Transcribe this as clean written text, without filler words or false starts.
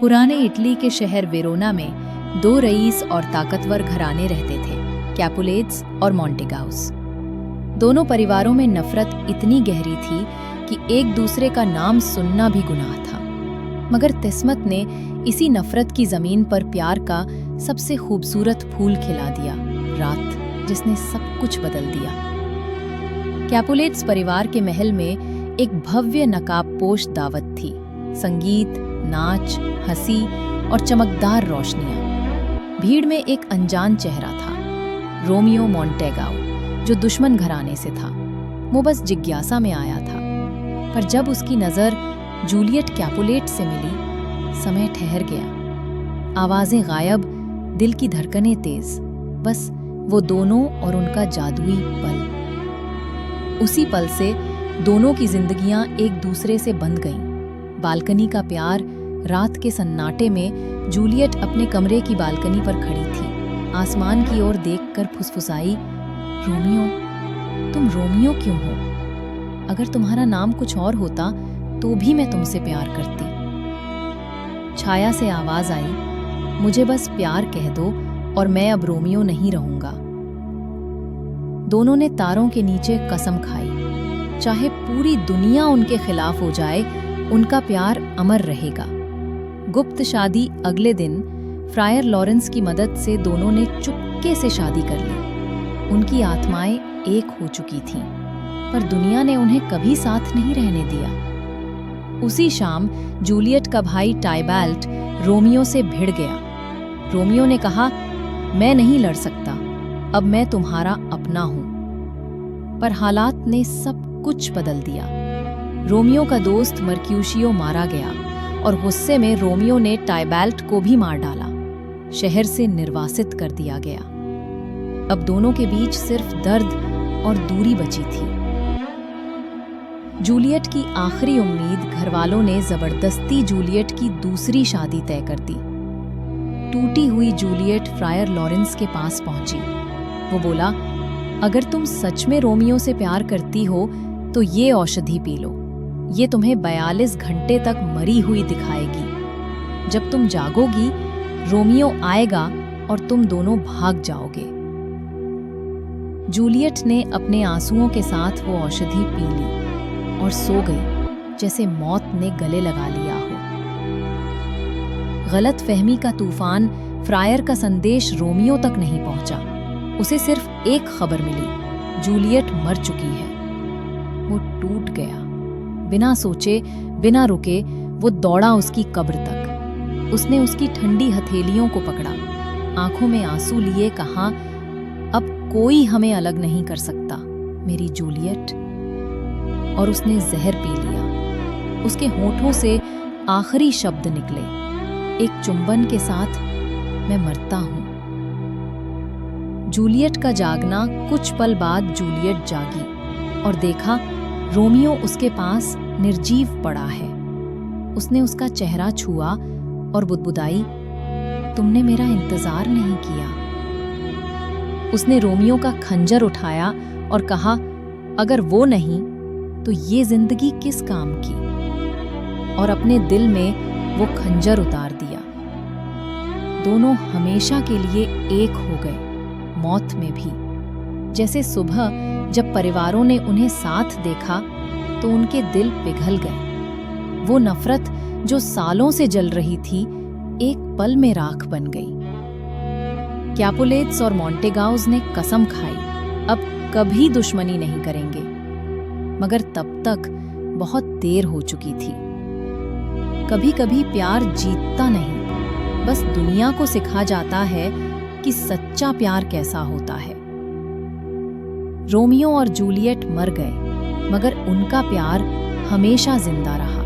पुराने इटली के शहर वेरोना में दो रईस और ताकतवर घराने रहते थे, कैपुलेट्स और मोंटेगाउस। दोनों परिवारों में नफरत इतनी गहरी थी कि एक दूसरे का नाम सुनना भी गुनाह था। मगर किस्मत ने इसी नफरत की जमीन पर प्यार का सबसे खूबसूरत फूल खिला दिया, रात जिसने सब कुछ बदल दिया। कैपुलेट्स परिवार के महल में एक भव्य नकाबपोश दावत थी। संगीत, नाच, हंसी और चमकदार रोशनियां। भीड़ में एक अनजान चेहरा था, रोमियो मोंटेगाउ, जो दुश्मन घराने से था। वो बस जिज्ञासा में आया था, पर जब उसकी नज़र जूलियट कैपुलेट से मिली, समय ठहर गया। आवाज़ें गायब, दिल की धड़कनें तेज, बस वो दोनों और उनका जादुई पल। उसी पल से दोनों की जिंदगियां एक दूसरे से बंध गईं। बालकनी का प्यार। रात के सन्नाटे में जूलियट अपने कमरे की बालकनी पर खड़ी थी। आसमान की ओर देखकर फुसफुसाई, रोमियो, तुम रोमियो क्यों हो? अगर तुम्हारा नाम कुछ और होता तो भी मैं तुमसे प्यार करती। छाया से आवाज आई, मुझे बस प्यार कह दो और मैं अब रोमियो नहीं रहूंगा। दोनों ने तारों के नीचे कसम खाई, चाहे पूरी दुनिया उनके खिलाफ हो जाए, उनका प्यार अमर रहेगा। गुप्त शादी अगले दिन फ्रायर लॉरेंस की मदद से दोनों ने चुपके से शादी कर ली। उनकी आत्माएं एक हो चुकी थीं, पर दुनिया ने उन्हें कभी साथ नहीं रहने दिया। उसी शाम जूलियट का भाई टाइबाल्ट रोमियो से भिड़ गया। रोमियो ने कहा, मैं नहीं लड़ सकता, अब मैं तुम्हारा अपना हूं। पर हालात ने सब कुछ बदल दिया। रोमियो का दोस्त मर्क्यूशियो मारा गया और गुस्से में रोमियो ने टाइबाल्ट को भी मार डाला। शहर से निर्वासित कर दिया गया। अब दोनों के बीच सिर्फ दर्द और दूरी बची थी। जूलियट की आखिरी उम्मीद घरवालों ने जबरदस्ती जूलियट की दूसरी शादी तय कर दी। टूटी हुई जूलियट फ्रायर लॉरेंस के पास पहुंची। वो बोला, अगर तुम सच में रोमियो से प्यार करती हो तो ये औषधि पी लो। ये तुम्हें 42 घंटे तक मरी हुई दिखाएगी। जब तुम जागोगी, रोमियो आएगा और तुम दोनों भाग जाओगे। जूलियट ने अपने आंसुओं के साथ वो औषधि पी ली और सो गई, जैसे मौत ने गले लगा लिया हो। गलत फहमी का तूफान, फ्रायर का संदेश रोमियो तक नहीं पहुंचा। उसे सिर्फ एक खबर मिली, जूलियट मर चुकी है। वो टूट गया। बिना सोचे, बिना रुके वो दौड़ा उसकी कब्र तक। उसने उसकी ठंडी हथेलियों को पकड़ा, आंखों में आंसू लिए कहा, अब कोई हमें अलग नहीं कर सकता, मेरी जूलियट। और उसने जहर पी लिया। उसके होठों से आखिरी शब्द निकले, एक चुंबन के साथ, मैं मरता हूं। जूलियट का जागना। कुछ पल बाद जूलियट जागी और देखा रोमियो उसके पास निर्जीव पड़ा है। उसने उसका चेहरा छुआ और बुदबुदाई, तुमने मेरा इंतजार नहीं किया। उसने रोमियो का खंजर उठाया और कहा, अगर वो नहीं तो ये जिंदगी किस काम की? और अपने दिल में वो खंजर उतार दिया। दोनों हमेशा के लिए एक हो गए, मौत में भी। जैसे सुबह जब परिवारों ने उन्हें साथ देखा तो उनके दिल पिघल गए। वो नफरत जो सालों से जल रही थी, एक पल में राख बन गई। कैपुलेट्स और मोंटेगाउस ने कसम खाई, अब कभी दुश्मनी नहीं करेंगे। मगर तब तक बहुत देर हो चुकी थी। कभी कभी प्यार जीतता नहीं, बस दुनिया को सिखा जाता है कि सच्चा प्यार कैसा होता है। रोमियो और जूलियट मर गए, मगर उनका प्यार हमेशा जिंदा रहा।